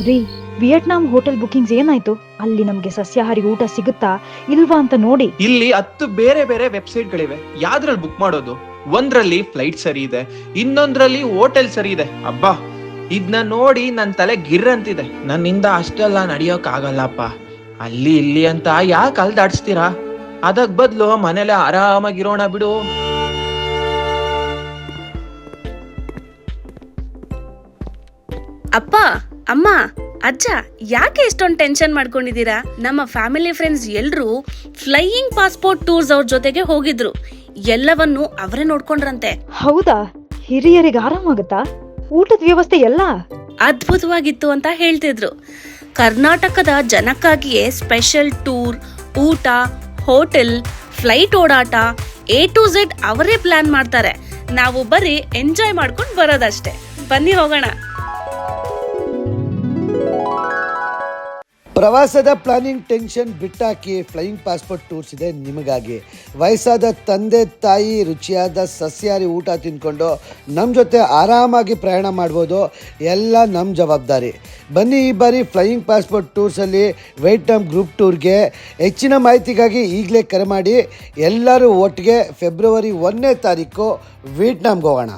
ರೀ, Vietnam hotel bookings ಏನಾಯ್ತು? ಅಲ್ಲಿ ನಮ್ಗೆ ಸಸ್ಯಾಹಾರಿ ಊಟ ಸಿಗುತ್ತಾ ಇಲ್ವಾ ಅಂತ ನೋಡಿ. ಇಲ್ಲಿ 10 ಬೇರೆ ಬೇರೆ ವೆಬ್ಸೈಟ್ ಗಳಿವೆ. ಯಾವ್ದ್ರಲ್ಲಿ ಬುಕ್ ಮಾಡೋದು? ಒಂದ್ರಲ್ಲಿ ಫ್ಲೈಟ್ ಸರಿ ಇದೆ, ಇನ್ನೊಂದ್ರಲ್ಲಿ ಹೋಟೆಲ್ ಸರಿ ಇದೆ. ಅಬ್ಬಾ, ಇದನ್ನ ನೋಡಿ ನನ್ ತಲೆ ಗಿರ್ ಅಂತಿದೆ. ನನ್ನಿಂದ ಅಷ್ಟೆಲ್ಲ ನಡಿಯೋಕ್ ಆಗಲ್ಲಪ್ಪ. ಅಲ್ಲಿ ಇಲ್ಲಿ ಅಂತ ಯಾಕೆ ಅಲ್ದಾಡ್ಸ್ತೀರಾ? ಅದಕ್ ಬದ್ಲು ಮನೇಲೆ ಆರಾಮಾಗಿರೋಣ ಬಿಡು. ಅಪ್ಪ, ಅಮ್ಮ, ಅಜ್ಜ, ಯಾಕೆ ಇಷ್ಟೊಂದು ಟೆನ್ಷನ್ ಮಾಡ್ಕೊಂಡಿದ್ದೀರಾ? ನಮ್ಮ ಫ್ಯಾಮಿಲಿ ಫ್ರೆಂಡ್ಸ್ ಎಲ್ರೂ ಫ್ಲೈಯಿಂಗ್ ಪಾಸ್ಪೋರ್ಟ್ ಟೂರ್ಸ್ ಅವ್ರ ಜೊತೆಗೆ ಹೋಗಿದ್ರು. ಎಲ್ಲವನ್ನು ಅವರೇ ನೋಡ್ಕೊಂಡ್ರಂತೆ. ಹೌದಾ? ಹಿರಿಯರಿಗೆ ಆರಾಮಾಗುತ್ತಾ? ಊಟದ ವ್ಯವಸ್ಥೆ ಎಲ್ಲ ಅದ್ಭುತವಾಗಿತ್ತು ಅಂತ ಹೇಳ್ತಿದ್ರು. ಕರ್ನಾಟಕದ ಜನಕ್ಕಾಗಿಯೇ ಸ್ಪೆಷಲ್ ಟೂರ್, ಊಟ, ಹೋಟೆಲ್, ಫ್ಲೈಟ್ ಓಡಾಟ A to Z ಅವರೇ ಪ್ಲಾನ್ ಮಾಡ್ತಾರೆ. ನಾವು ಬರೀ ಎಂಜಾಯ್ ಮಾಡ್ಕೊಂಡು ಬರೋದಷ್ಟೇ. ಬನ್ನಿ ಹೋಗೋಣ. ಪ್ರವಾಸದ ಪ್ಲಾನಿಂಗ್ ಟೆನ್ಷನ್ ಬಿಟ್ಟಾಕಿ, ಫ್ಲೈಯಿಂಗ್ ಪಾಸ್ಪೋರ್ಟ್ ಟೂರ್ಸ್ ಇದೆ ನಿಮಗಾಗಿ. ವಯಸ್ಸಾದ ತಂದೆ ತಾಯಿ ರುಚಿಯಾದ ಸಸ್ಯಾಹಾರಿ ಊಟ ತಿಂದ್ಕೊಂಡು ನಮ್ಮ ಜೊತೆ ಆರಾಮಾಗಿ ಪ್ರಯಾಣ ಮಾಡ್ಬೋದು. ಎಲ್ಲ ನಮ್ಮ ಜವಾಬ್ದಾರಿ. ಬನ್ನಿ ಈ ಬಾರಿ ಫ್ಲೈಯಿಂಗ್ ಪಾಸ್ಪೋರ್ಟ್ ಟೂರ್ಸಲ್ಲಿ ವಿಯೆಟ್ನಾಂ ಗ್ರೂಪ್ ಟೂರ್ಗೆ. ಹೆಚ್ಚಿನ ಮಾಹಿತಿಗಾಗಿ ಈಗಲೇ ಕರೆ ಮಾಡಿ. ಎಲ್ಲರೂ ಒಟ್ಟಿಗೆ ಫೆಬ್ರವರಿ 1ನೇ ತಾರೀಕು ವಿಯೆಟ್ನಾಂಗೆ ಹೋಗೋಣ.